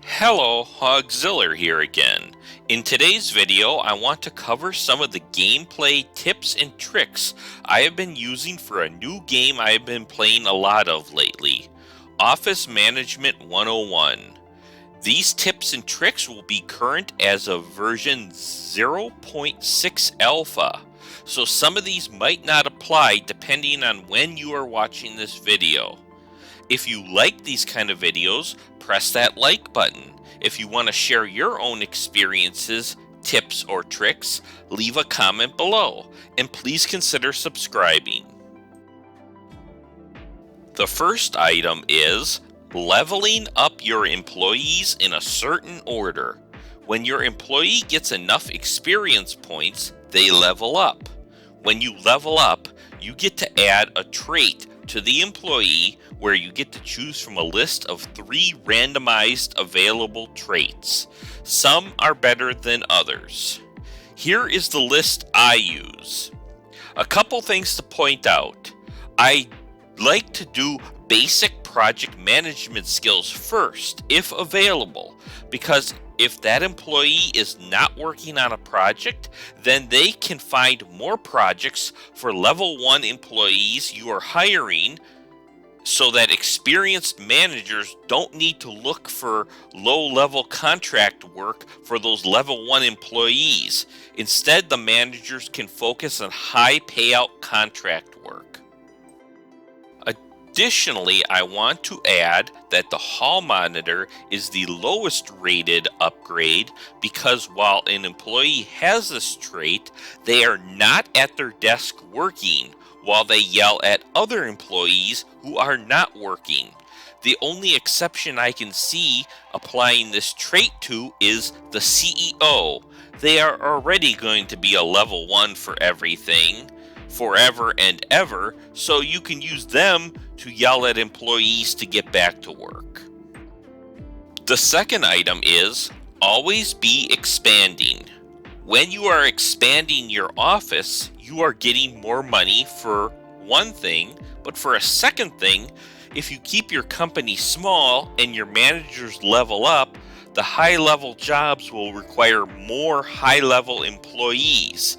Hello, Hogziller here again. In today's video, I want to cover some of the gameplay tips and tricks I have been using for a new game I have been playing a lot of lately, Office Management 101. These tips and tricks will be current as of version 0.6 alpha, so some of these might not apply depending on when you are watching this video. If you like these kind of videos, press that like button. If you want to share your own experiences, tips, or tricks, leave a comment below, and please consider subscribing. The first item is leveling up your employees in a certain order. When your employee gets enough experience points, they level up. When you level up, you get to add a trait to the employee where you get to choose from a list of 3 randomized available traits. Some are better than others. Here is the list I use. A couple things to point out. I like to do basic project management skills first, if available, because if that employee is not working on a project, then they can find more projects for level 1 employees you are hiring, so that experienced managers don't need to look for low-level contract work for those level 1 employees. Instead, the managers can focus on high payout contract work. Additionally, I want to add that the hall monitor is the lowest rated upgrade because while an employee has this trait, they are not at their desk working while they yell at other employees who are not working. The only exception I can see applying this trait to is the CEO. They are already going to be a level 1 for everything, forever and ever, so you can use them to yell at employees to get back to work. The second item is always be expanding. When you are expanding your office, you are getting more money for one thing, but for a second thing, if you keep your company small and your managers level up, the high-level jobs will require more high-level employees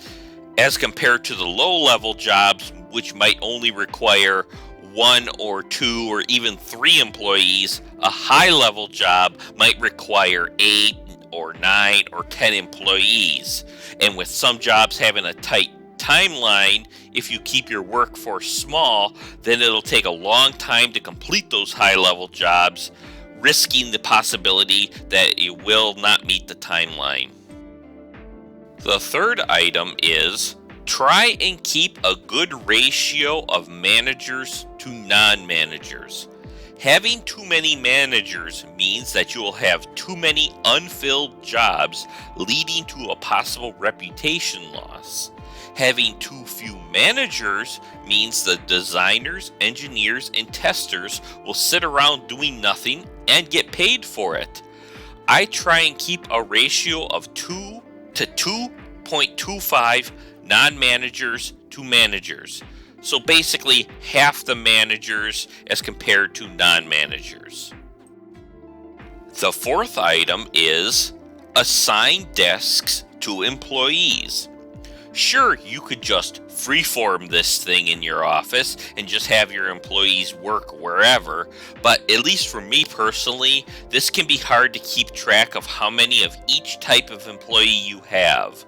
as compared to the low-level jobs, which might only require 1 or 2 or even 3 employees. A high-level job might require 8 or 9 or 10 employees. And with some jobs having a tight timeline, if you keep your workforce small, then it'll take a long time to complete those high-level jobs, risking the possibility that it will not meet the timeline. The third item is try and keep a good ratio of managers to non-managers. Having too many managers means that you will have too many unfilled jobs, leading to a possible reputation loss. Having too few managers means the designers, engineers, and testers will sit around doing nothing and get paid for it. I try and keep a ratio of 2 to 2.25 non-managers to managers. So basically half the managers as compared to non-managers. The fourth item is assign desks to employees. Sure, you could just freeform this thing in your office and just have your employees work wherever, but at least for me personally, this can be hard to keep track of how many of each type of employee you have.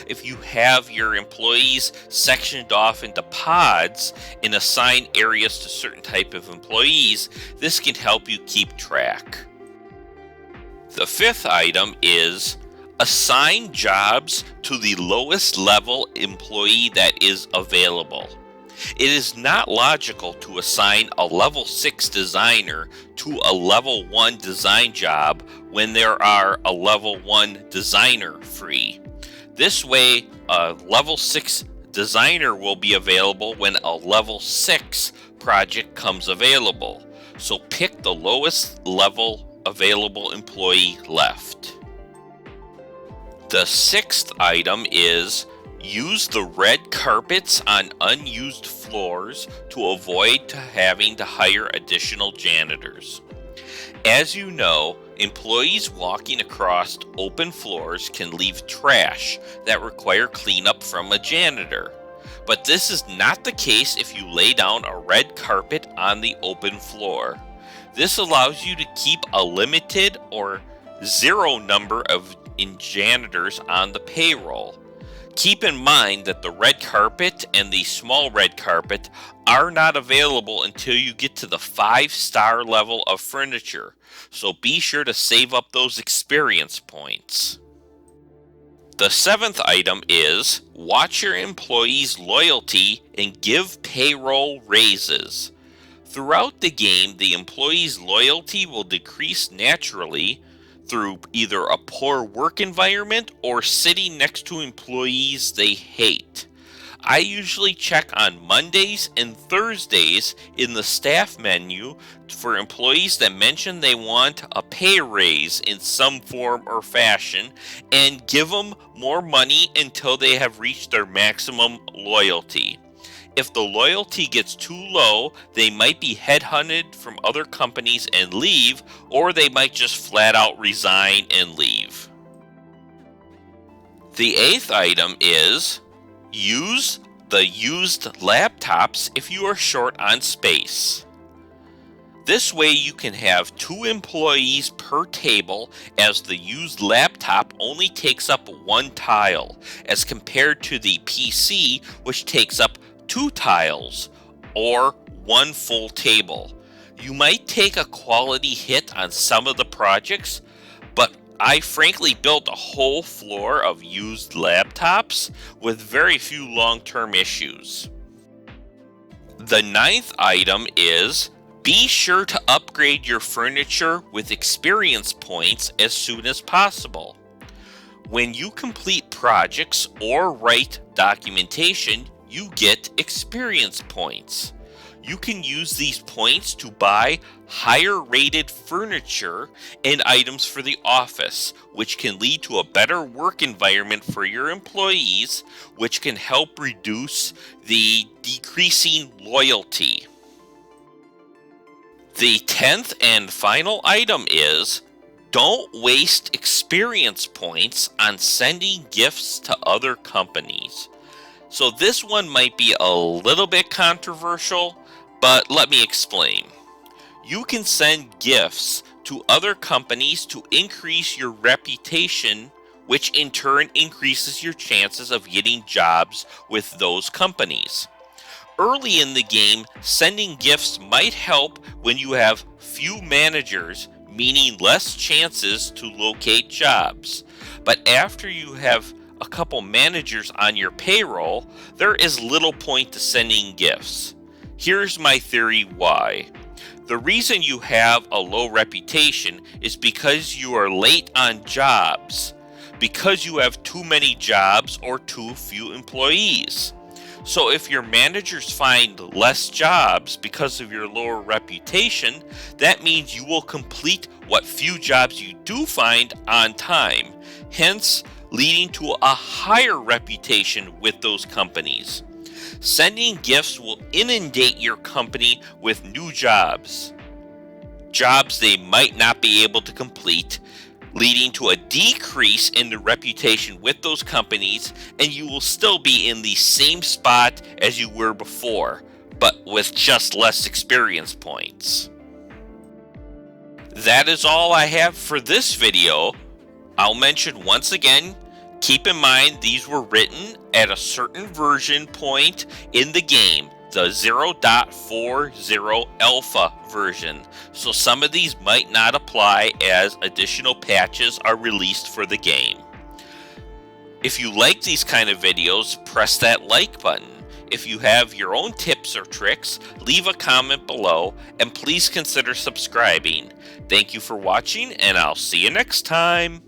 If you have your employees sectioned off into pods and assign areas to certain type of employees, this can help you keep track. The fifth item is assign jobs to the lowest level employee that is available. It is not logical to assign a level 6 designer to a level 1 design job when there are a level 1 designer free. This way, a level 6 designer will be available when a level 6 project comes available. So pick the lowest level available employee left. The sixth item is use the red carpets on unused floors to avoid having to hire additional janitors. As you know, Employees walking across open floors can leave trash that require cleanup from a janitor. But this is not the case if you lay down a red carpet on the open floor. This allows you to keep a limited or zero number of janitors on the payroll. Keep in mind that the red carpet and the small red carpet are not available until you get to the 5-star level of furniture, so be sure to save up those experience points. The 7th item is watch your employees' loyalty and give payroll raises. Throughout the game, the employees' loyalty will decrease naturally through either a poor work environment or sitting next to employees they hate. I usually check on Mondays and Thursdays in the staff menu for employees that mention they want a pay raise in some form or fashion and give them more money until they have reached their maximum loyalty. If the loyalty gets too low, they might be headhunted from other companies and leave, or they might just flat out resign and leave. The 8th item is use the used laptops if you are short on space. This way you can have 2 employees per table, as the used laptop only takes up 1 tile as compared to the PC, which takes up 2 tiles or 1 full table. You might take a quality hit on some of the projects, but I frankly built a whole floor of used laptops with very few long-term issues. The 9th item is be sure to upgrade your furniture with experience points as soon as possible. When you complete projects or write documentation, you get experience points. You can use these points to buy higher rated furniture and items for the office, which can lead to a better work environment for your employees, which can help reduce the decreasing loyalty. The 10th and final item is don't waste experience points on sending gifts to other companies. So this one might be a little bit controversial, but let me explain. You can send gifts to other companies to increase your reputation, which in turn increases your chances of getting jobs with those companies. Early in the game, sending gifts might help when you have few managers, meaning less chances to locate jobs. But after you have a couple managers on your payroll, there is little point to sending gifts. Here's my theory why. The reason you have a low reputation is because you are late on jobs, because you have too many jobs or too few employees. So if your managers find less jobs because of your lower reputation, that means you will complete what few jobs you do find on time, hence leading to a higher reputation with those companies. Sending gifts will inundate your company with new jobs they might not be able to complete, leading to a decrease in the reputation with those companies, and you will still be in the same spot as you were before, but with just less experience points. That is all I have for this video. I'll mention once again, keep in mind these were written at a certain version point in the game, the 0.40 alpha version. So some of these might not apply as additional patches are released for the game. If you like these kind of videos, press that like button. If you have your own tips or tricks, leave a comment below and please consider subscribing. Thank you for watching, and I'll see you next time.